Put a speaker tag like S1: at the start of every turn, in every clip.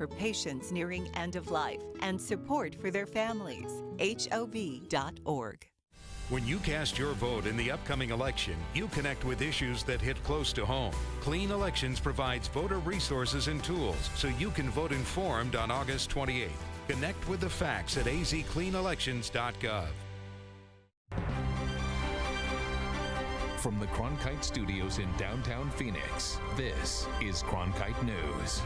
S1: for patients nearing end of life and support for their families. HOV.org.
S2: When you cast your vote in the upcoming election, you connect with issues that hit close to home. Clean Elections provides voter resources and tools so you can vote informed on August 28th. Connect with the facts at azcleanelections.gov.
S3: From the Cronkite Studios in downtown Phoenix, this is Cronkite News.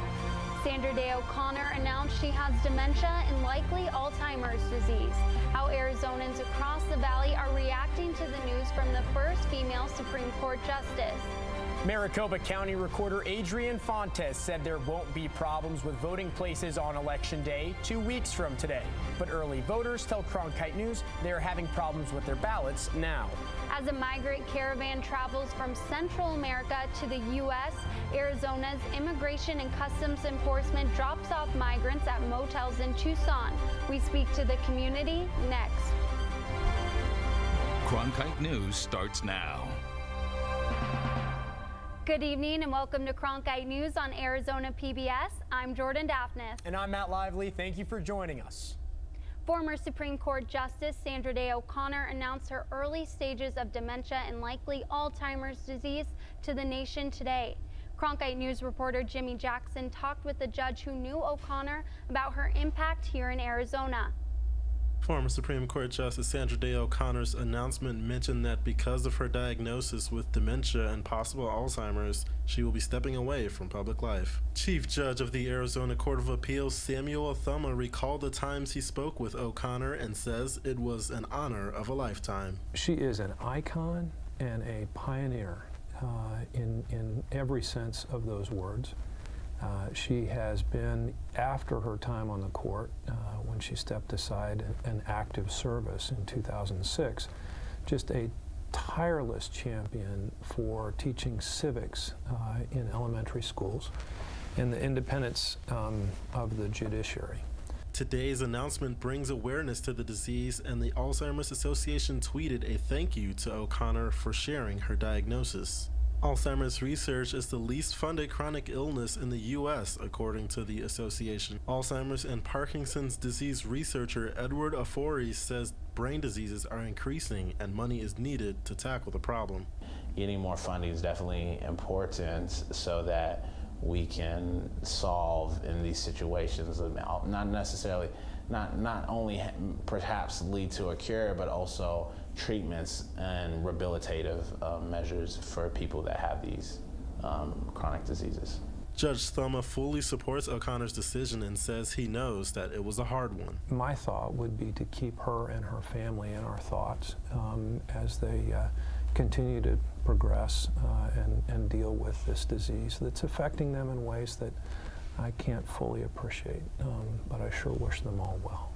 S4: Sandra Day O'Connor announced she has dementia and likely Alzheimer's disease. How Arizonans across the valley are reacting to the news from the first female Supreme Court justice.
S5: Maricopa County Recorder Adrian Fontes said there won't be problems with voting places on Election Day 2 weeks from today. But early voters tell Cronkite News they're having problems with their ballots now.
S4: As a migrant caravan travels from Central America to the U.S., Arizona's Immigration and Customs Enforcement drops off migrants at motels in Tucson. We speak to the community next.
S3: Cronkite News starts now.
S4: Good evening and welcome to Cronkite News on Arizona PBS. I'm Jordan Daphnis.
S5: And I'm Matt Lively. Thank you for joining us.
S4: Former Supreme Court Justice Sandra Day O'Connor announced her early stages of dementia and likely Alzheimer's disease to the nation today. Cronkite News reporter Jimmy Jackson talked with the judge who knew O'Connor about her impact here in Arizona.
S6: Former Supreme Court Justice Sandra Day O'Connor's announcement mentioned that because of her diagnosis with dementia and possible Alzheimer's, she will be stepping away from public life. Chief Judge of the Arizona Court of Appeals Samuel Athuma recalled the times he spoke with O'Connor and says it was an honor of a lifetime.
S7: She is an icon and a pioneer in every sense of those words. She has been, after her time on the court, when she stepped aside an active service in 2006, just a tireless champion for teaching civics in elementary schools and the independence of the judiciary.
S6: Today's announcement brings awareness to the disease, and the Alzheimer's Association tweeted a thank you to O'Connor for sharing her diagnosis. Alzheimer's research is the least funded chronic illness in the U.S., according to the association. Alzheimer's and Parkinson's disease researcher Edward Afori says brain diseases are increasing and money is needed to tackle the problem.
S8: Getting more funding is definitely important so that we can solve in these situations, not only perhaps lead to a cure, but also treatments and rehabilitative measures for people that have these chronic diseases.
S6: Judge Thuma fully supports O'Connor's decision and says he knows that it was a hard one.
S7: My thought would be to keep her and her family in our thoughts as they continue to progress and deal with this disease that's affecting them in ways that I can't fully appreciate, but I sure wish them all well.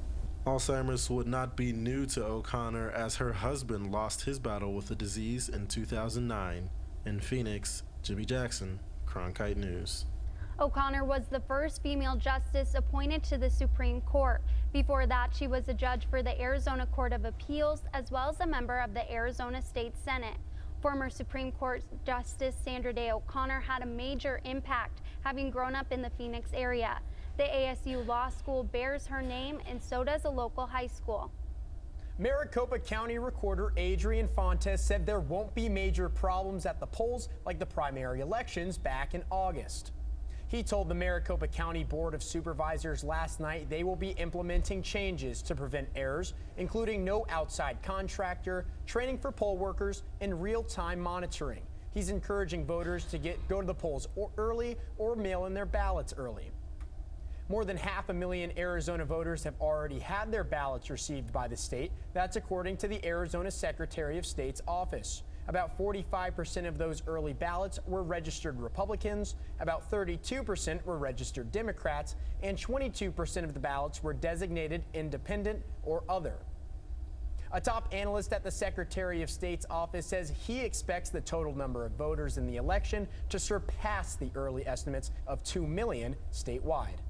S6: Alzheimer's would not be new to O'Connor, as her husband lost his battle with the disease in 2009. In Phoenix, Jimmy Jackson, Cronkite News.
S4: O'Connor was the first female justice appointed to the Supreme Court. Before that, she was a judge for the Arizona Court of Appeals, as well as a member of the Arizona State Senate. Former Supreme Court Justice Sandra Day O'Connor had a major impact, having grown up in the Phoenix area. The ASU Law School bears her name, and so does a local high school.
S5: Maricopa County Recorder Adrian Fontes said there won't be major problems at the polls like the primary elections back in August. He told the Maricopa County Board of Supervisors last night they will be implementing changes to prevent errors, including no outside contractor, training for poll workers, and real-time monitoring. He's encouraging voters to go to the polls early or mail in their ballots early. More than 500,000 Arizona voters have already had their ballots received by the state. That's according to the Arizona Secretary of State's office. About 45% of those early ballots were registered Republicans, about 32% were registered Democrats, and 22% of the ballots were designated independent or other. A top analyst at the Secretary of State's office says he expects the total number of voters in the election to surpass the early estimates of 2 million statewide.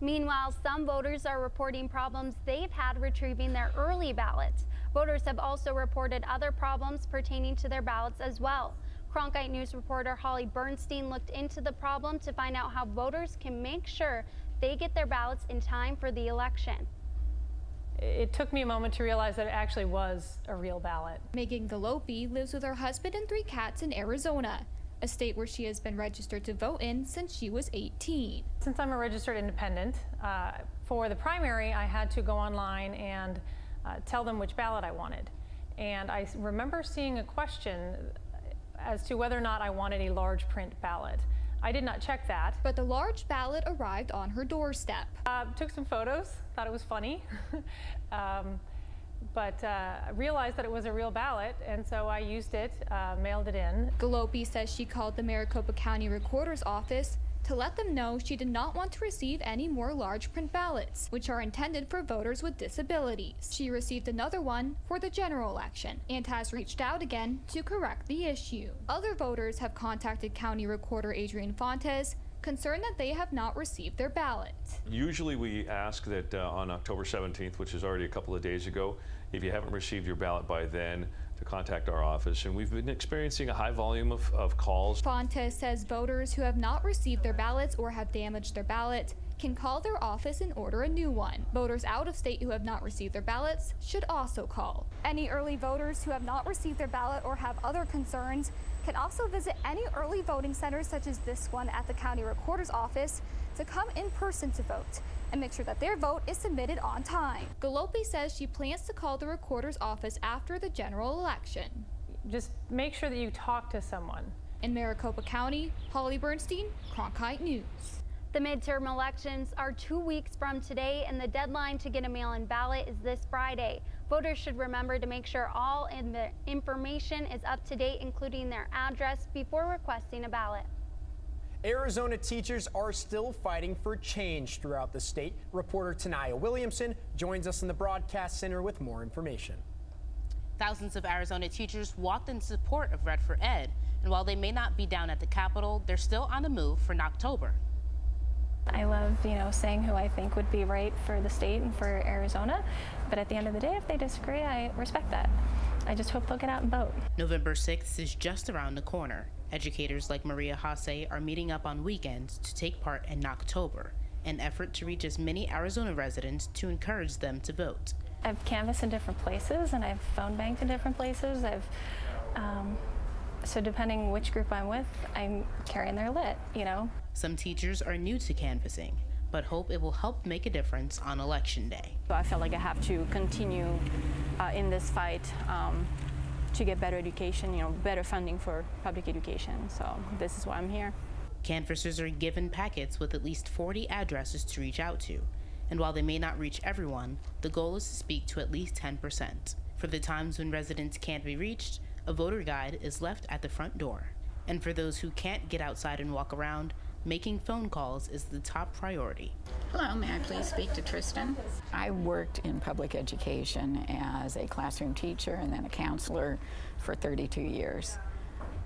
S4: Meanwhile, some voters are reporting problems they've had retrieving their early ballots. Voters have also reported other problems pertaining to their ballots as well. Cronkite News reporter Holly Bernstein looked into the problem to find out how voters can make sure they get their ballots in time for the election.
S9: It took me a moment to realize that it actually was a real ballot.
S10: Megan Gallopi lives with her husband and 3 cats in Arizona, a state where she has been registered to vote in since she was 18.
S9: Since I'm a registered independent, for the primary I had to go online and tell them which ballot I wanted. And I remember seeing a question as to whether or not I wanted a large print ballot. I did not check that.
S10: But the large ballot arrived on her doorstep.
S9: Took some photos, thought it was funny, but realized that it was a real ballot, and so I used it, mailed it in.
S10: Gallopi says she called the Maricopa County Recorder's office to let them know she did not want to receive any more large print ballots, which are intended for voters with disabilities. She received another one for the general election and has reached out again to correct the issue. Other voters have contacted County Recorder Adrian Fontes, concerned that they have not received their ballot.
S11: Usually we ask that on October 17th, which is already a couple of days ago, if you haven't received your ballot by then, to contact our office, and we've been experiencing a high volume of calls.
S10: Fontes says voters who have not received their ballots or have damaged their ballot can call their office and order a new one. Voters out of state who have not received their ballots should also call. Any early voters who have not received their ballot or have other concerns can also visit any early voting centers such as this one at the County Recorder's office to come in person to vote and make sure that their vote is submitted on time. Gallopi says she plans to call the Recorder's office after the general election.
S9: Just make sure that you talk to someone.
S10: In Maricopa County, Holly Bernstein, Cronkite News.
S4: The midterm elections are 2 weeks from today, and the deadline to get a mail-in ballot is this Friday. Voters should remember to make sure all the information is up to date, including their address, before requesting a ballot.
S5: Arizona teachers are still fighting for change throughout the state. Reporter Tanaya Williamson joins us in the broadcast center with more information.
S12: Thousands of Arizona teachers walked in support of Red for Ed, and while they may not be down at the Capitol, they're still on the move for Knocktober.
S13: I love, saying who I think would be right for the state and for Arizona, but at the end of the day, if they disagree, I respect that. I just hope they'll get out and vote.
S12: November 6th is just around the corner. Educators like Maria Hasse are meeting up on weekends to take part in Knocktober, an effort to reach as many Arizona residents to encourage them to vote.
S13: I've canvassed in different places and I've phone banked in different places. So depending which group I'm with, I'm carrying their lit,
S12: Some teachers are new to canvassing, but hope it will help make a difference on Election Day.
S14: So I feel like I have to continue in this fight to get better education, better funding for public education. So this is why I'm here.
S12: Canvassers are given packets with at least 40 addresses to reach out to. And while they may not reach everyone, the goal is to speak to at least 10%. For the times when residents can't be reached, a voter guide is left at the front door. And for those who can't get outside and walk around, making phone calls is the top priority.
S15: Hello, may I please speak to Tristan? I worked in public education as a classroom teacher and then a counselor for 32 years.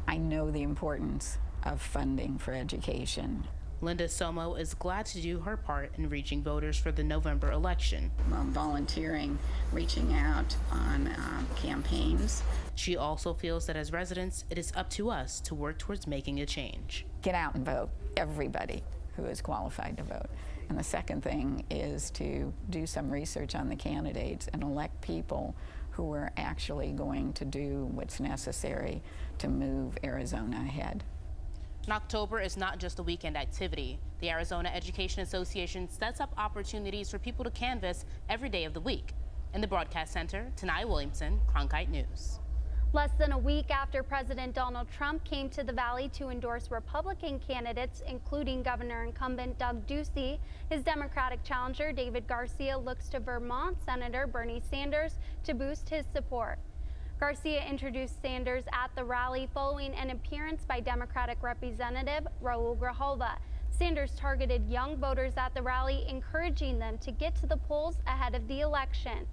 S15: I know the importance of funding for education.
S12: Linda Somo is glad to do her part in reaching voters for the November election.
S15: Volunteering, reaching out on campaigns.
S12: She also feels that as residents, it is up to us to work towards making a change.
S15: Get out and vote, everybody who is qualified to vote. And the second thing is to do some research on the candidates and elect people who are actually going to do what's necessary to move Arizona ahead.
S12: Knocktober is not just a weekend activity. The Arizona Education Association sets up opportunities for people to canvass every day of the week. In the broadcast center, Tanaya Williamson, Cronkite News.
S4: Less than a week after President Donald Trump came to the Valley to endorse Republican candidates, including Governor incumbent Doug Ducey, his Democratic challenger David Garcia looks to Vermont Senator Bernie Sanders to boost his support. Garcia introduced Sanders at the rally following an appearance by Democratic Representative Raul Grijalva. Sanders targeted young voters at the rally, encouraging them to get to the polls ahead of the election.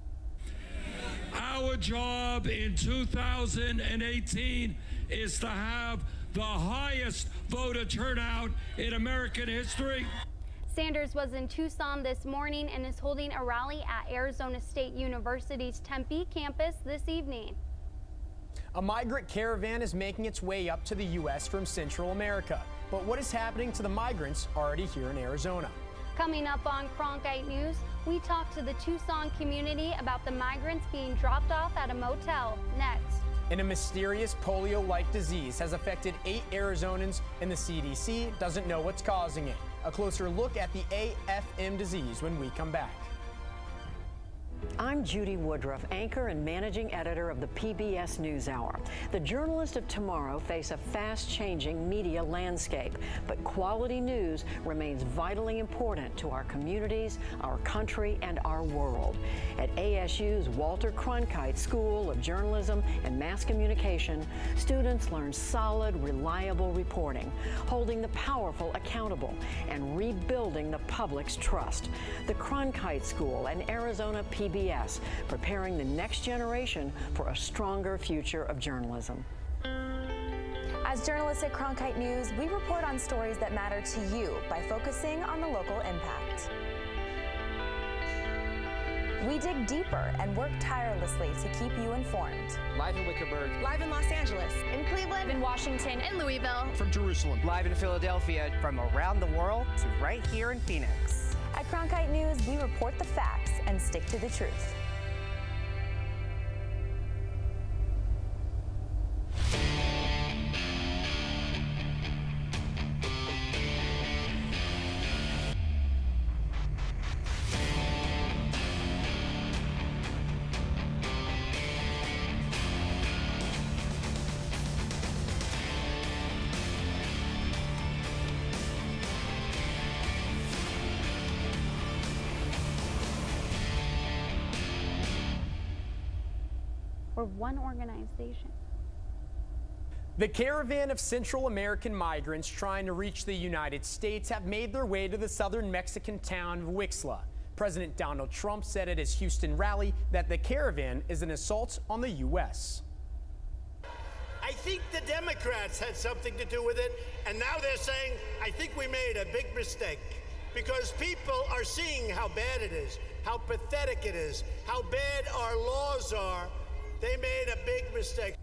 S16: Our job in 2018 is to have the highest voter turnout in American history.
S4: Sanders was in Tucson this morning and is holding a rally at Arizona State University's Tempe campus this evening.
S5: A migrant caravan is making its way up to the U.S. from Central America. But what is happening to the migrants already here in Arizona?
S4: Coming up on Cronkite News, we talk to the Tucson community about the migrants being dropped off at a motel. Next.
S5: And a mysterious polio-like disease has affected 8 Arizonans, and the CDC doesn't know what's causing it. A closer look at the AFM disease when we come back.
S17: I'm Judy Woodruff, anchor and managing editor of the PBS NewsHour. The journalists of tomorrow face a fast-changing media landscape, but quality news remains vitally important to our communities, our country, and our world. At ASU's Walter Cronkite School of Journalism and Mass Communication, students learn solid, reliable reporting, holding the powerful accountable, and rebuilding the public's trust. The Cronkite School and Arizona PBS, preparing the next generation for a stronger future of journalism.
S18: As journalists at Cronkite News, we report on stories that matter to you by focusing on the local impact. We dig deeper and work tirelessly to keep you informed.
S19: Live in Wickerburg.
S18: Live in Los Angeles.
S20: In Cleveland.
S18: In Washington.
S20: In Louisville.
S19: From Jerusalem.
S21: Live in Philadelphia.
S22: From around the world to right here in Phoenix.
S18: At Cronkite News, we report the facts and stick to the truth.
S4: We're one organization.
S5: The caravan of Central American migrants trying to reach the United States have made their way to the southern Mexican town of Wixla. President Donald Trump said at his Houston rally that the caravan is an assault on the U.S.
S23: I think the Democrats had something to do with it, and now they're saying, I think we made a big mistake, because people are seeing how bad it is, how pathetic it is, how bad our laws are. They made a big mistake.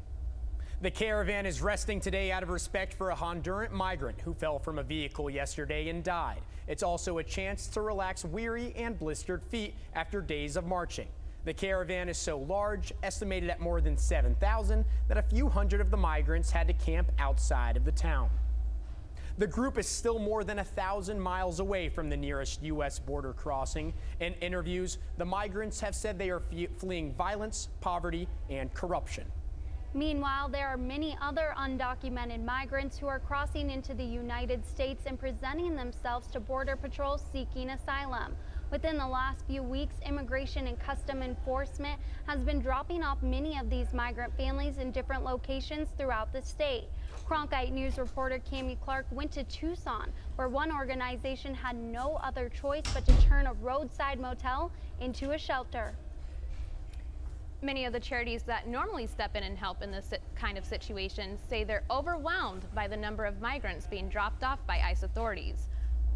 S5: The caravan is resting today out of respect for a Honduran migrant who fell from a vehicle yesterday and died. It's also a chance to relax weary and blistered feet after days of marching. The caravan is so large, estimated at more than 7,000, that a few hundred of the migrants had to camp outside of the town. The group is still more than 1,000 miles away from the nearest U.S. border crossing. In interviews, the migrants have said they are fleeing violence, poverty, and corruption.
S4: Meanwhile, there are many other undocumented migrants who are crossing into the United States and presenting themselves to Border Patrol seeking asylum. Within the last few weeks, Immigration and Customs Enforcement has been dropping off many of these migrant families in different locations throughout the state. Cronkite News reporter Cammie Clark went to Tucson, where one organization had no other choice but to turn a roadside motel into a shelter.
S24: Many of the charities that normally step in and help in this kind of situation say they're overwhelmed by the number of migrants being dropped off by ICE authorities.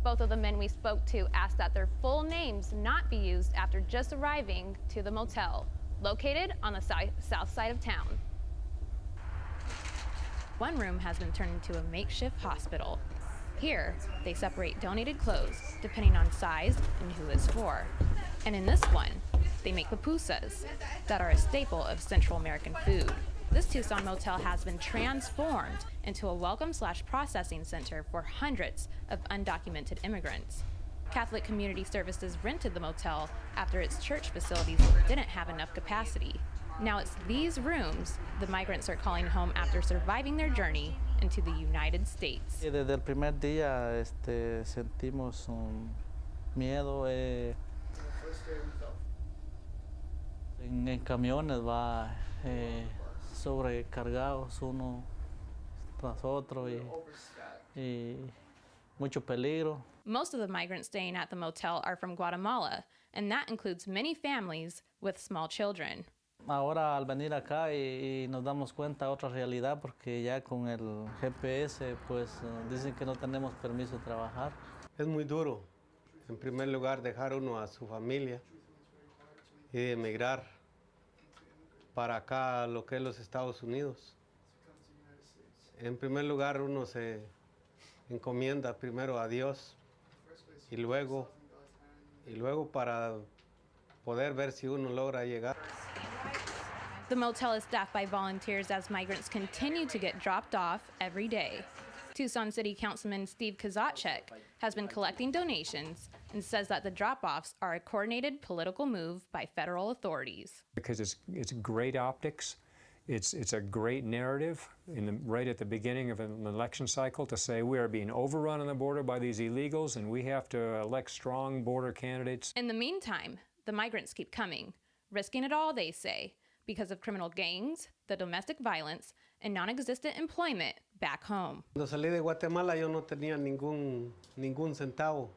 S24: Both of the men we spoke to asked that their full names not be used after just arriving to the motel, located on the south side of town. One room has been turned into a makeshift hospital. Here, they separate donated clothes depending on size and who it's for. And in this one, they make pupusas that are a staple of Central American food. This Tucson motel has been transformed into a welcome/processing center for hundreds of undocumented immigrants. Catholic Community Services rented the motel after its church facilities didn't have enough capacity. Now it's these rooms the migrants are calling home after surviving their journey into the United States.
S25: Desde el primer día sentimos miedo. En camiones va sobrecargados uno tras otro y mucho peligro.
S24: Most of the migrants staying at the motel are from Guatemala, and that includes many families with small children.
S25: Ahora al venir acá y nos damos cuenta de otra realidad porque ya con el GPS pues dicen que no tenemos permiso de trabajar.
S26: Es muy duro, en primer lugar, dejar uno a su familia y emigrar para acá, lo que es los Estados Unidos. En primer lugar, uno se encomienda primero a Dios y luego y luego para poder ver si uno logra llegar.
S24: The motel is staffed by volunteers as migrants continue to get dropped off every day. Tucson City Councilman Steve Kozachek has been collecting donations and says that the drop-offs are a coordinated political move by federal authorities.
S1: Because it's great optics, it's a great narrative right at the beginning of an election cycle to say we are being overrun on the border by these illegals and we have to elect strong border candidates.
S24: In the meantime, the migrants keep coming, risking it all, they say, because of criminal gangs, the domestic violence, and non-existent employment back home.
S26: Cuando salí de Guatemala yo no tenía ningún centavo,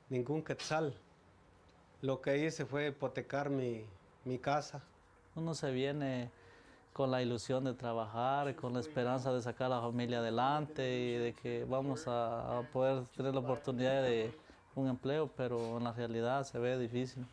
S26: ningún quetzal. Lo que hice fue hipotecar mi casa.
S25: Uno se viene con la ilusión de trabajar, con la esperanza de sacar a la familia adelante y de que vamos a poder tener la oportunidad de un empleo, pero en la realidad se ve difícil.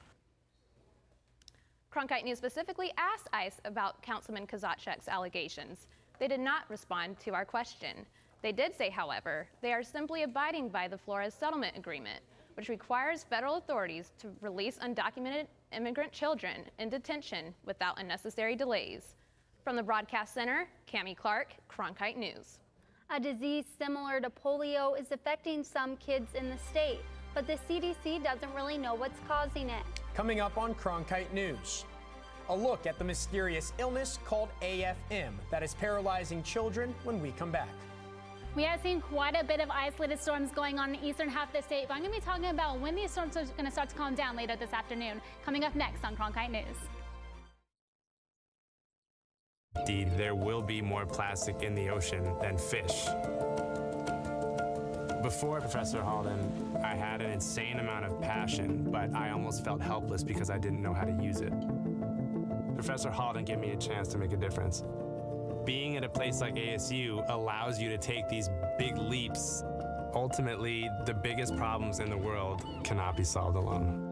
S24: Cronkite News specifically asked ICE about Councilman Kozachek's allegations. They did not respond to our question. They did say, however, they are simply abiding by the Flores Settlement Agreement, which requires federal authorities to release undocumented immigrant children in detention without unnecessary delays. From the Broadcast Center, Cammie Clark, Cronkite News.
S4: A disease similar to polio is affecting some kids in the state, but the CDC doesn't really know what's causing it.
S5: Coming up on Cronkite News, a look at the mysterious illness called AFM that is paralyzing children when we come back.
S2: We have seen quite a bit of isolated storms going on in the eastern half of the state, but I'm going to be talking about when these storms are going to start to calm down later this afternoon. Coming up next on Cronkite News.
S3: Indeed, there will be more plastic in the ocean than fish. Before Professor Halden, I had an insane amount of passion, but I almost felt helpless because I didn't know how to use it. Professor Halden gave me a chance to make a difference. Being at a place like ASU allows you to take these big leaps. Ultimately, the biggest problems in the world cannot be solved alone.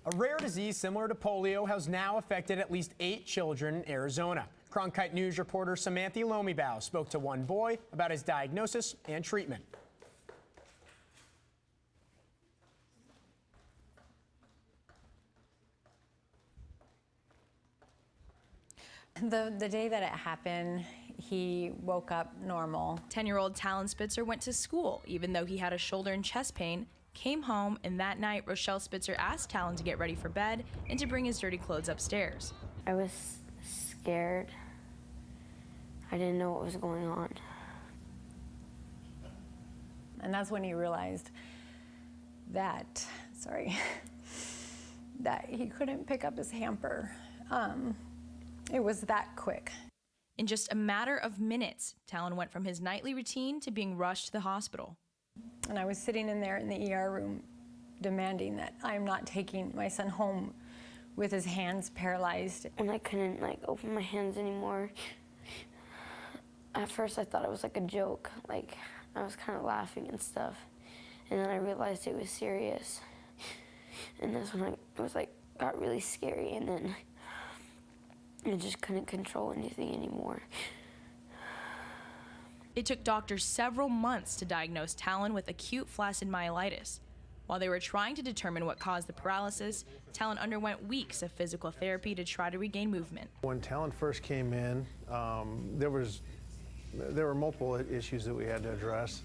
S5: A rare disease similar to polio has now affected at least 8 children in Arizona. Cronkite News reporter Samantha Lomibao spoke to one boy about his diagnosis and treatment.
S19: The day that it happened, he woke up normal.
S24: 10-year-old Talon Spitzer went to school, even though he had a shoulder and chest pain, came home, and that night, Rochelle Spitzer asked Talon to get ready for bed and to bring his dirty clothes upstairs.
S20: I was scared. I didn't know what was going on.
S19: And that's when he realized that, that he couldn't pick up his hamper. It was that quick.
S24: In just a matter of minutes, Talon went from his nightly routine to being rushed to the hospital.
S19: And I was sitting in there in the ER room demanding that I'm not taking my son home with his hands paralyzed.
S20: And I couldn't open my hands anymore. At first I thought it was like a joke, like I was kind of laughing and stuff. And then I realized it was serious. And that's when I was got really scary, and then I just couldn't control anything anymore.
S24: It took doctors several months to diagnose Talon with acute flaccid myelitis. While they were trying to determine what caused the paralysis, Talon underwent weeks of physical therapy to try to regain movement.
S21: When Talon first came in, there were multiple issues that we had to address.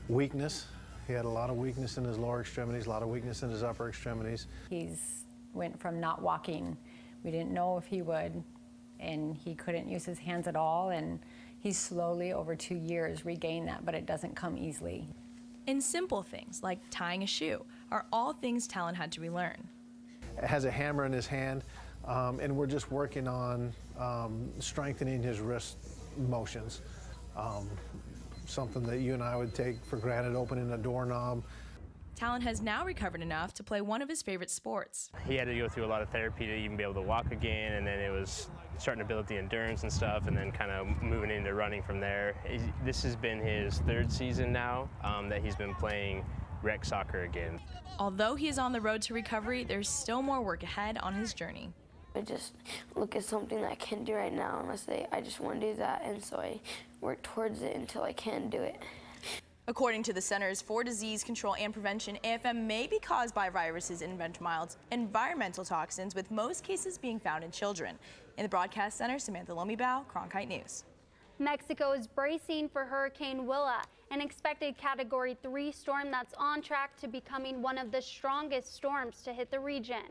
S21: Weakness. He had a lot of weakness in his lower extremities, a lot of weakness in his upper extremities.
S19: He's went from not walking. We didn't know if he would, and he couldn't use his hands at all, and he's slowly, over 2 years, regained that, but it doesn't come easily.
S24: And simple things like tying a shoe are all things Talon had to relearn.
S21: Has a hammer in his hand, and we're just working on strengthening his wrist motions. Something that you and I would take for granted, opening a doorknob.
S6: Talon has now recovered enough to play one of his favorite sports.
S3: He had to go through a lot of therapy to even be able to walk again, and then it was starting to build up the endurance and stuff, and then kind of moving into running from there. This has been his third season now that he's been playing rec soccer again.
S6: Although he is on the road to recovery, there's still more work ahead on his journey.
S20: I just look at something that I can't do right now and I say, I just want to do that, and so I work towards it until I can do it.
S6: According to the Centers for Disease Control and Prevention, AFM may be caused by viruses and environmental toxins, with most cases being found in children. In the Broadcast Center, Samantha Lomibao, Cronkite News.
S4: Mexico is bracing for Hurricane Willa, an expected Category 3 storm that's on track to becoming one of the strongest storms to hit the region.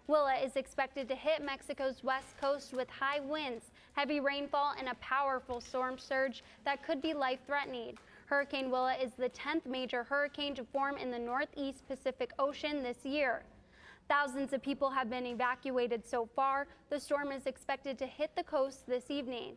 S4: Willa is expected to hit Mexico's west coast with high winds, heavy rainfall, and a powerful storm surge that could be life-threatening. Hurricane Willa is the 10th major hurricane to form in the northeast Pacific Ocean this year. Thousands of people have been evacuated so far. The storm is expected to hit the coast this evening.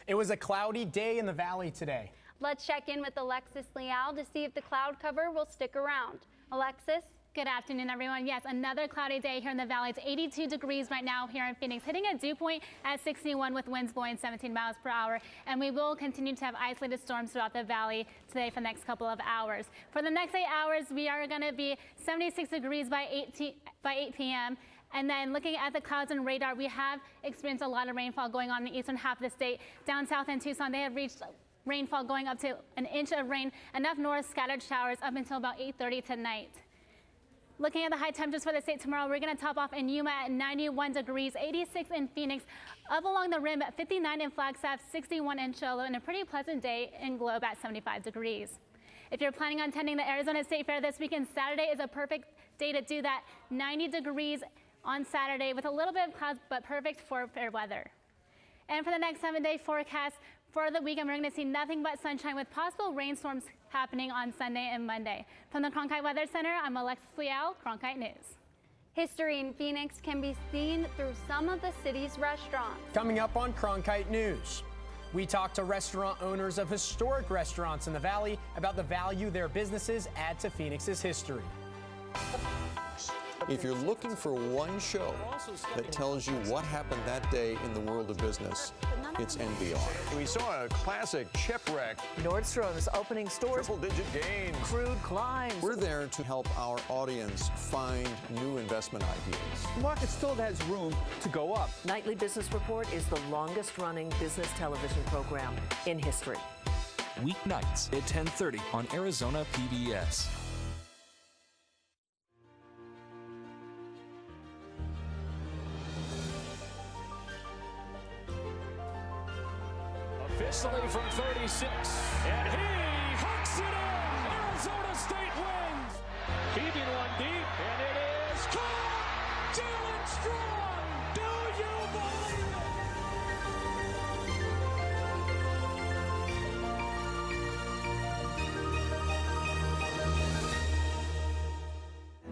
S5: It was a cloudy day in the valley today.
S4: Let's check in with Alexis Leal to see if the cloud cover will stick around. Alexis?
S2: Good afternoon, everyone. Yes, another cloudy day here in the valley. It's 82 degrees right now here in Phoenix, hitting a dew point at 61 with winds blowing 17 miles per hour. And we will continue to have isolated storms throughout the valley today for the next couple of hours. For the next 8 hours, we are going to be 76 degrees by 8 p.m. And then looking at the clouds and radar, we have experienced a lot of rainfall going on in the eastern half of the state. Down south in Tucson, they have reached rainfall going up to an inch of rain, enough north scattered showers up until about 8:30 tonight. Looking at the high temperatures for the state tomorrow, we're going to top off in Yuma at 91 degrees, 86 in Phoenix, up along the rim at 59 in Flagstaff, 61 in Cholo, and a pretty pleasant day in Globe at 75 degrees. If you're planning on attending the Arizona State Fair this weekend, Saturday is a perfect day to do that. 90 degrees on Saturday with a little bit of clouds, but perfect for fair weather. And for the next 7-day forecast, for the weekend, we're going to see nothing but sunshine with possible rainstorms happening on Sunday and Monday. From the Cronkite Weather Center, I'm Alexis Leal, Cronkite News.
S4: History in Phoenix can be seen through some of the city's restaurants.
S5: Coming up on Cronkite News, we talk to restaurant owners of historic restaurants in the valley about the value their businesses add to Phoenix's history.
S7: If you're looking for one show that tells you what happened that day in the world of business, it's NBR.
S8: We saw a classic shipwreck.
S17: Nordstrom's opening stores.
S8: Triple-digit gains.
S17: Crude climbs.
S7: We're there to help our audience find new investment ideas.
S8: The market still has room to go up.
S17: Nightly Business Report is the longest-running business television program in history.
S9: Weeknights at 10:30 on Arizona PBS.
S10: Officially from 36, and he hooks it in. Arizona State wins. Keeping one deep, and it is caught. Jalen Strong. Do you believe it?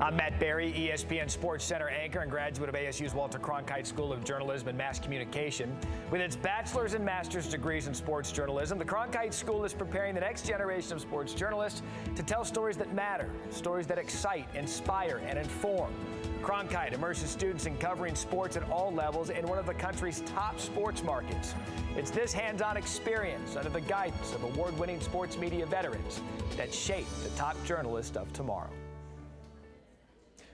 S11: I'm Matt Berry, ESPN Sports Center anchor and graduate of ASU's Walter Cronkite School of Journalism and Mass Communication. With its bachelor's and master's degrees in sports journalism, the Cronkite School is preparing the next generation of sports journalists to tell stories that matter, stories that excite, inspire, and inform. Cronkite immerses students in covering sports at all levels in one of the country's top sports markets. It's this hands-on experience under the guidance of award-winning sports media veterans that shape the top journalists of tomorrow.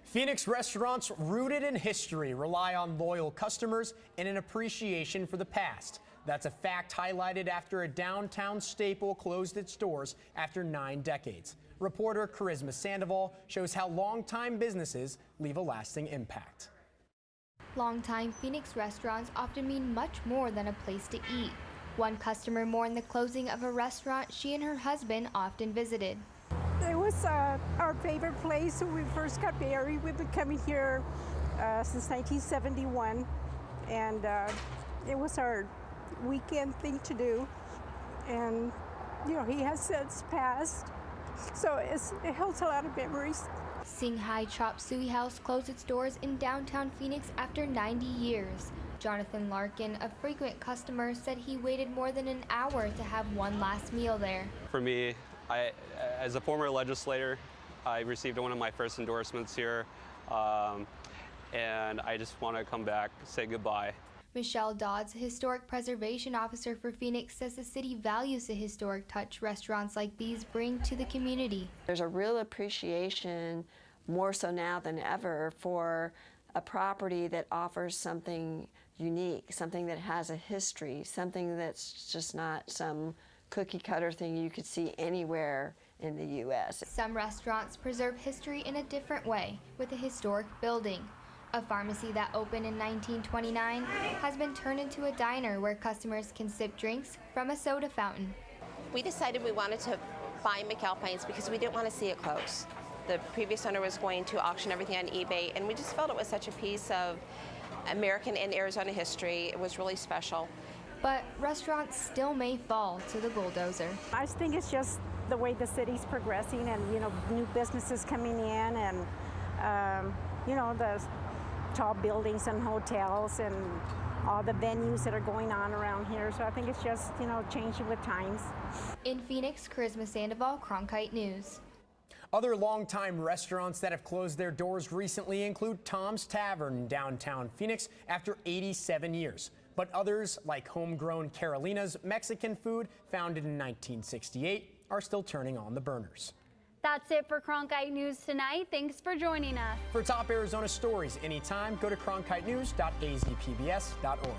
S5: Phoenix restaurants rooted in history rely on loyal customers and an appreciation for the past. That's a fact highlighted after a downtown staple closed its doors after 9 decades. Reporter Charisma Sandoval shows how longtime businesses leave a lasting impact.
S27: Longtime Phoenix restaurants often mean much more than a place to eat. One customer mourned the closing of a restaurant she and her husband often visited.
S28: It was our favorite place when we first got married. We've been coming here since 1971, and it was our weekend thing to do. And, you know, he has since passed, so it holds a lot of memories.
S27: Sing Hai Chop Suey House closed its doors in downtown Phoenix after 90 years. Jonathan Larkin, a frequent customer, said he waited more than an hour to have one last meal there.
S12: For me, as a former legislator, I received one of my first endorsements here, and I just want to come back, say goodbye.
S27: Michelle Dodds, Historic Preservation Officer for Phoenix, says the city values the historic touch restaurants like these bring to the community.
S13: There's a real appreciation, more so now than ever, for a property that offers something unique, something that has a history, something that's just not some cookie cutter thing you could see anywhere in the U.S.
S27: Some restaurants preserve history in a different way with a historic building. A pharmacy that opened in 1929 has been turned into a diner where customers can sip drinks from a soda fountain.
S14: We decided we wanted to buy McAlpine's because we didn't want to see it close. The previous owner was going to auction everything on eBay, and we just felt it was such a piece of American and Arizona history. It was really special.
S27: But restaurants still may fall to the bulldozer.
S28: I think it's just the way the city's progressing and, new businesses coming in and, the tall buildings and hotels and all the venues that are going on around here. So I think it's just, changing with times.
S27: In Phoenix, Charisma Sandoval, Cronkite News.
S5: Other longtime restaurants that have closed their doors recently include Tom's Tavern in downtown Phoenix after 87 years. But others, like homegrown Carolina's Mexican food, founded in 1968, are still turning on the burners.
S4: That's it for Cronkite News tonight. Thanks for joining us.
S5: For top Arizona stories anytime, go to cronkitenews.azpbs.org.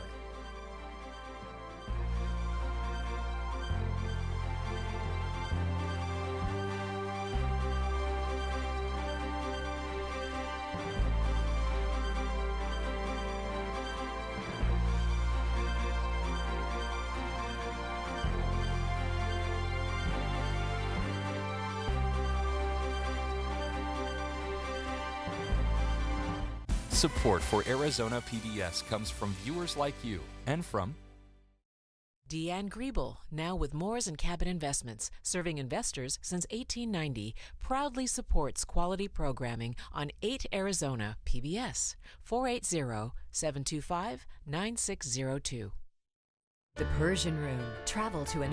S9: Support for Arizona PBS comes from viewers like you and from
S15: Deanne Griebel, now with Moores & Cabot Investments, serving investors since 1890, proudly supports quality programming on 8 Arizona PBS, 480-725-9602.
S16: The Persian Room. Travel to an